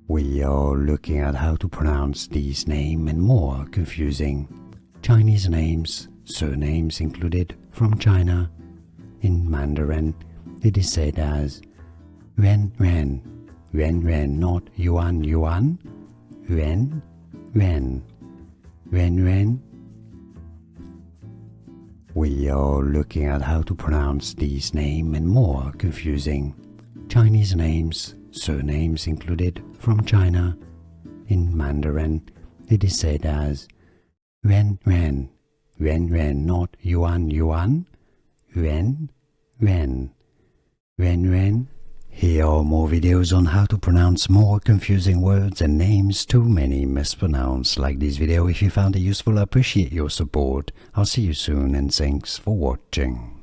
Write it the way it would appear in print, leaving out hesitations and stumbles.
We are looking at how to pronounce these names and more confusing Chinese names, surnames included from China. In Mandarin, it is said as Yuán-Yuán, Yuán-Yuán, not Yuán-Yuán, Yuán-Yuán, Yuán-Yuán. We are looking at how to pronounce these names and more confusing Chinese names, surnames included from China. In Mandarin, it is said as Yuán-Yuán, Yuán-Yuán, not Yuán-Yuán, Yuán-Yuán, Yuán-Yuán. Here are more videos on how to pronounce more confusing words and names too many mispronounced. Like this video if you found it useful. I appreciate your support. I'll see you soon and thanks for watching.